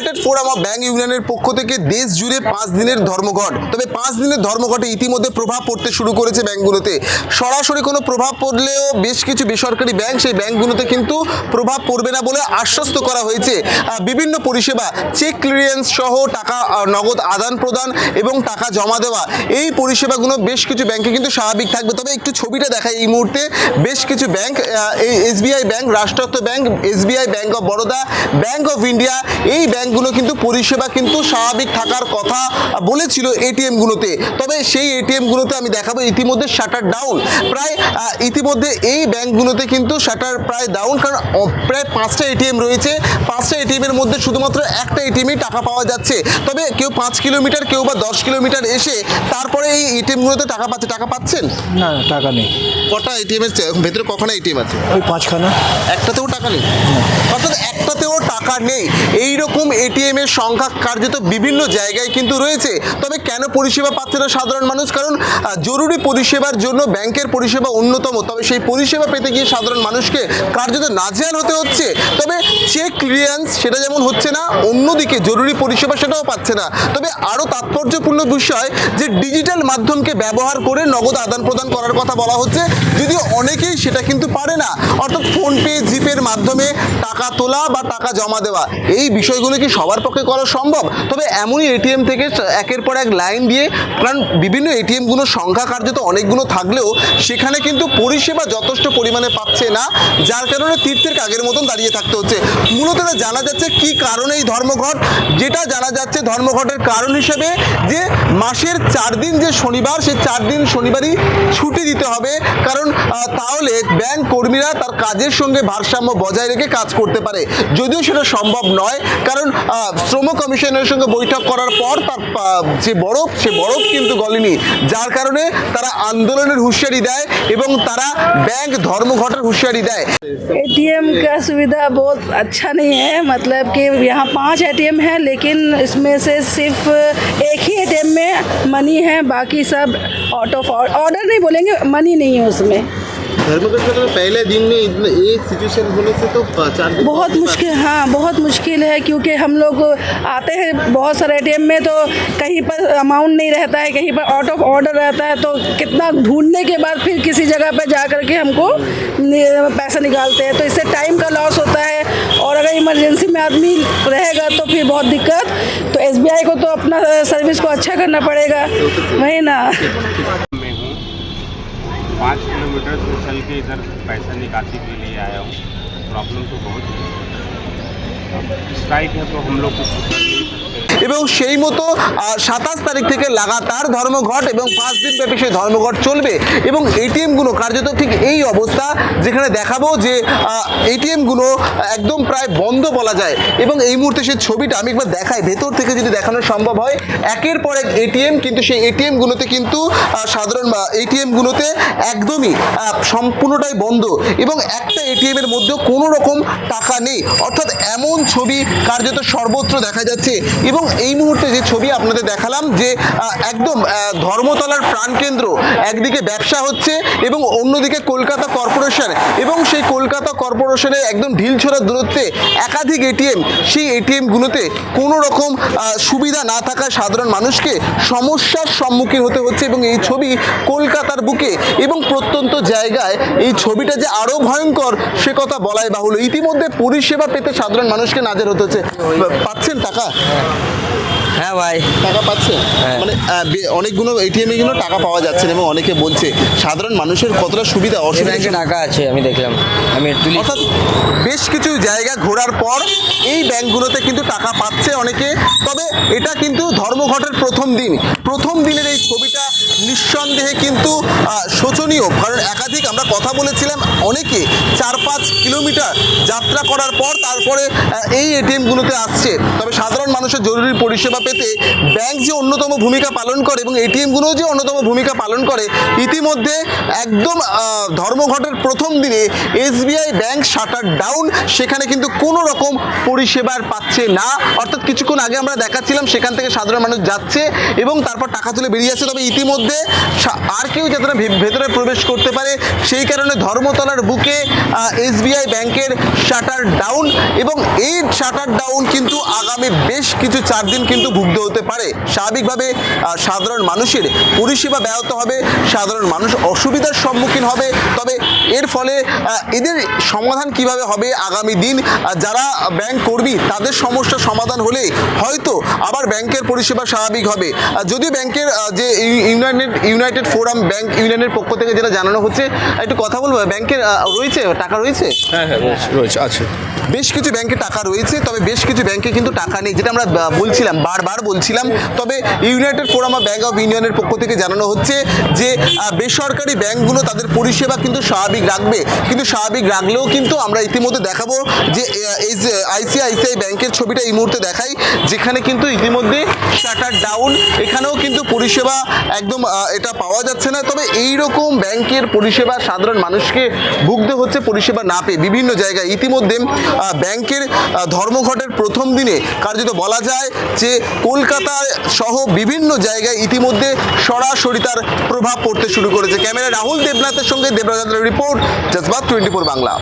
United forum of bank ইউনিয়নের পক্ষ থেকে দেশ জুড়ে 5 দিনের ধর্মঘট। তবে 5 দিনের ধর্মঘটে ইতিমধ্যে প্রভাব পড়তে শুরু করেছে ব্যাংকগুলোতে। সরাসরি কোনো প্রভাব পড়লেও বেশ কিছু বেসরকারি ব্যাংক সেই ব্যাংকগুলোতে কিন্তু প্রভাব পড়বে না বলে আশ্বস্ত করা হয়েছে। বিভিন্ন পরিষেবা চেক ক্লিয়ারেন্স সহ টাকা নগদ আদান প্রদান এবং টাকা জমা দেওয়া, এই পরিষেবাগুলো বেশ কিছু ব্যাংকে কিন্তু স্বাভাবিক থাকবে। তবে একটু ছবিটা দেখায় এই মুহূর্তে বেশ কিছু ব্যাংক, এই এসবিআই ব্যাংক, রাষ্ট্রায়ত্ত bank, SBI, bank of Baroda, bank of India, এই ব্যাংকগুলো কিন্তু পরিষেবা কিন্তু স্বাভাবিক থাকার কথা বলেছিল এটিএমগুলোতে। তবে সেই এটিএমগুলোতে আমি দেখাবো ইতিমধ্যে শাটার ডাউন। প্রায় ইতিমধ্যে এই ব্যাংকগুলোতে কিন্তু শাটার প্রায় ডাউন, কারণ প্রায় 5টা এটিএম রয়েছে। 5টা এটিএমের মধ্যে শুধুমাত্র একটা এটিএমই টাকা পাওয়া যাচ্ছে। তবে কেউ 5 কিলোমিটার, কেউ বা 10 কিলোমিটার এসে তারপরে এই এটিএমগুলোতে টাকা পাচ্ছে। টাকা পাচ্ছেন? না, টাকা নেই। কটা এটিএমের ভেতরে কখনো এটিএম আছে? ওই 5খানা। একটাতেও টাকা নেই? অর্থাৎ একটাতেও টাকা নেই। এইরকম এটিএম এর সংখ্যা কার্যত বিভিন্ন জায়গায় কিন্তু রয়েছে। তবে কেন পরিষেবা পাচ্ছে না সাধারণ মানুষ? কারণ জরুরি পরিষেবার জন্য ব্যাংকের পরিষেবা অন্যতম। তবে সেই পরিষেবা পেতে গিয়ে সাধারণ মানুষকে কার্যত নাজেহাল হতে হচ্ছে। তবে চেক ক্লিয়ারেন্স সেটা যেমন হচ্ছে না, অন্যদিকে জরুরি পরিষেবা সেটাও পাচ্ছে না। তবে আরও তাৎপর্যপূর্ণ বিষয় যে ডিজিটাল মাধ্যমকে ব্যবহার করে নগদ আদান প্রদান করার কথা বলা হচ্ছে, যদিও অনেকেই সেটা কিন্তু পারে না। অর্থাৎ ফোনপে, জিপের মাধ্যমে টাকা তোলা বা টাকা জমা দেওয়া, এই বিষয়গুলো কি সবার পক্ষে করা সম্ভব? তবে এমনই এটিএম থেকে একের পর এক লাইন দিয়ে, কারণ বিভিন্ন এটিএমগুলোর সংখ্যা কার্যত অনেকগুলো থাকলেও সেখানে কিন্তু পরিষেবা যথেষ্ট পরিমাণে পাচ্ছে না, যার কারণে তীর্থের কাগের মতন দাঁড়িয়ে থাকতে হচ্ছে। মূলত জানা যাচ্ছে কি কারণে এই ধর্মঘট। যেটা জানা যাচ্ছে ধর্মঘটের কারণ হিসেবে যে মাসের 4 দিন যে শনিবার, সেই 4 দিন শনিবারই ছুটি দিতে হবে, কারণ তাহলে ব্যাংক কর্মীরা তার কাজের সঙ্গে ভারসাম্য বজায় রেখে কাজ করতে পারে। যদিও সেটা সম্ভব নয়, কারণ শ্রম কমিশনের সঙ্গে বৈঠক করার পর তার যে বরফ, সে বরফ কিন্তু গলেনি, যার কারণে তারা আন্দোলনের হুঁশিয়ারি দেয় এবং তারা ব্যাংক ধর্মঘটের হুঁশিয়ারি দেয়। एटीएम का सुविधा बहुत अच्छा नहीं है। मतलब कि यहाँ 5 एटीएम है, लेकिन इसमें से सिर्फ एक ही एटीएम में मनी है, बाकी सब आउट ऑफ ऑर्डर नहीं बोलेंगे, मनी नहीं है उसमें। धर्मघट का तो पहले दिन में ये सिचुएशन होने से तो 4 दिन बहुत मुश्किल, हाँ बहुत मुश्किल है, क्योंकि हम लोग आते हैं बहुत सारे एटीएम में तो कहीं पर अमाउंट नहीं रहता है, कहीं पर आउट ऑफ ऑर्डर रहता है, तो कितना ढूंढने के बाद फिर किसी जगह पर जा कर के हमको पैसा निकालते हैं, तो इससे टाइम का लॉस होता है। और अगर इमरजेंसी में आदमी रहेगा तो फिर बहुत दिक्कत। तो एसबीआई को तो अपना सर्विस को अच्छा करना पड़ेगा, वही ना। 5 किलोमीटर से चल के इधर पैसा निकासी के लिए आया हूँ। प्रॉब्लम तो बहुत है, स्ट्राइक है तो हम लोग कुछ कर नहीं सकते। এবং সেই মতো 27 তারিখ থেকে লাগাতার ধর্মঘট এবং 5 দিন ব্যাপী সেই ধর্মঘট চলবে। এবং এটিএমগুলো কার্যত ঠিক এই অবস্থা, যেখানে দেখাবো যে এটিএমগুলো একদম প্রায় বন্ধ বলা যায়। এবং এই মুহূর্তে সেই ছবিটা আমি একবার দেখাই, ভেতর থেকে যদি দেখানো সম্ভব হয়। একের পর এক এটিএম, কিন্তু সেই এটিএমগুলোতে কিন্তু সাধারণ এটিএমগুলোতে একদমই সম্পূর্ণটাই বন্ধ এবং একটা এটিএমের মধ্যেও কোনো রকম টাকা নেই। অর্থাৎ এমন ছবি কার্যত সর্বত্র দেখা যাচ্ছে। এবং এই মুহূর্তে যে ছবি আপনাদের দেখালাম, যে একদম ধর্মতলার প্রাণকেন্দ্র, একদিকে ব্যবসা হচ্ছে এবং অন্যদিকে কলকাতা কর্পোরেশন, এবং সেই কলকাতা কর্পোরেশনের একদম ঢিলছোড়া দূরত্বে একাধিক এটিএম, সেই এটিএমগুলোতে কোনো রকম সুবিধা না থাকায় সাধারণ মানুষকে সমস্যার সম্মুখীন হতে হচ্ছে। এবং এই ছবি কলকাতার বুকে এবং প্রত্যন্ত জায়গায় এই ছবিটা যে আরও ভয়ঙ্কর সে কথা বলাই বাহুল্য। ইতিমধ্যে পরিষেবা পেতে সাধারণ মানুষকে নাজেহাল হতে হচ্ছে। পাচ্ছেন টাকা? হ্যাঁ ভাই, টাকা পাচ্ছে? মানে অনেকগুলো এটিএমে কিন্তু টাকা পাওয়া যাচ্ছে না এবং অনেকে বলছে সাধারণ মানুষের কতটা সুবিধা অসুবিধা। টাকা আছে, আমি দেখলাম, আমি তুলি। অর্থাৎ বেশ কিছু জায়গা ঘোরার পর এই ব্যাংকগুলোতে কিন্তু টাকা পাচ্ছে অনেকে। তবে এটা কিন্তু ধর্মঘটের প্রথম দিনের এই ছবিটা নিঃসন্দেহে কিন্তু শোচনীয়। কারণ একাধিক আমরা কথা বলেছিলাম, অনেকে 4-5 কিলোমিটার যাত্রা করার পর তারপরে এই এটিএমগুলোতে আসছে। তবে সাধারণ মানুষের জরুরি পরিষেবা পেতে ব্যাংক যে অন্যতম ভূমিকা পালন করে এবং এটিএমগুলো যে অন্যতম ভূমিকা পালন করে, ইতিমধ্যে একদম ধর্মঘটের প্রথম দিনে এসবিআই ব্যাংক শাটার ডাউন, সেখানে কিন্তু কোনো রকম পরিষেবার পাচ্ছে না। অর্থাৎ কিছুক্ষণ আগে আমরা দেখাচ্ছিলাম সেখান থেকে সাধারণ মানুষ যাচ্ছে এবং তারপর টাকা তুলে বেরিয়ে যাচ্ছে, তবে ইতিমধ্যে আর কেউ যাতে না ভেতরে প্রবেশ করতে পারে সেই কারণে ধর্মতলার বুকে এসবিআই ব্যাংকের শাটার ডাউন, এবং এই শাটার ডাউন কিন্তু আগামী বেশ কিছু 4 দিন কিন্তু ভুগতে হতে পারে। স্বাভাবিকভাবে সাধারণ মানুষের পরিষেবা ব্যাহত হবে, সাধারণ মানুষ অসুবিধার সম্মুখীন হবে। তবে এর ফলে এদের সমাধান কিভাবে হবে আগামী দিন, যারা ব্যাংক কর্মী তাদের সমস্যার সমাধান হলে হয়তো আবার ব্যাংকের পরিষেবা স্বাভাবিক হবে। যদিও ব্যাংকের যে ইউনাইটেড ফোরাম ব্যাংক ইউনিয়নের পক্ষ থেকে যেটা জানানো হচ্ছে, একটু কথা বলবো, ব্যাংকের রয়েছে টাকা রয়েছে? হ্যাঁ রয়েছে আছে। বেশ কিছু ব্যাংকে টাকা রয়েছে, তবে বেশ কিছু ব্যাংকে কিন্তু টাকা নেই, যেটা আমরা বলছিলাম, বারবার বলছিলাম। তবে United forum of bank of ইউনিয়নের পক্ষ থেকে জানানো হচ্ছে যে বেসরকারি ব্যাংকগুলো তাদের পরিষেবা কিন্তু স্বাভাবিক রাখবে, কিন্তু স্বাভাবিক রাখলেও কিন্তু আমরা ইতিমধ্যে দেখাবো যে এই যে আইসিআইসিআই ব্যাংকের ছবিটা এই মুহূর্তে দেখাই, যেখানে কিন্তু ইতিমধ্যে শাটার ডাউন, এখানেও কিন্তু পরিষেবা একদম এটা পাওয়া যাচ্ছে না। তবে এই রকম ব্যাংকের পরিষেবা সাধারণ মানুষকে ভুগতে হচ্ছে পরিষেবা না পেয়ে বিভিন্ন জায়গায়। ইতিমধ্যে ব্যাংকের ধর্মঘটের প্রথম দিনে কার্যত বলা যায় যে কলকাতা সহ বিভিন্ন জায়গায় ইতিমধ্যে সরাসরি তার প্রভাব পড়তে শুরু করেছে। ক্যামেরা রাহুল দেবনাথের সঙ্গে দেবরাজের রিপোর্ট, জজবাত 24 বাংলা।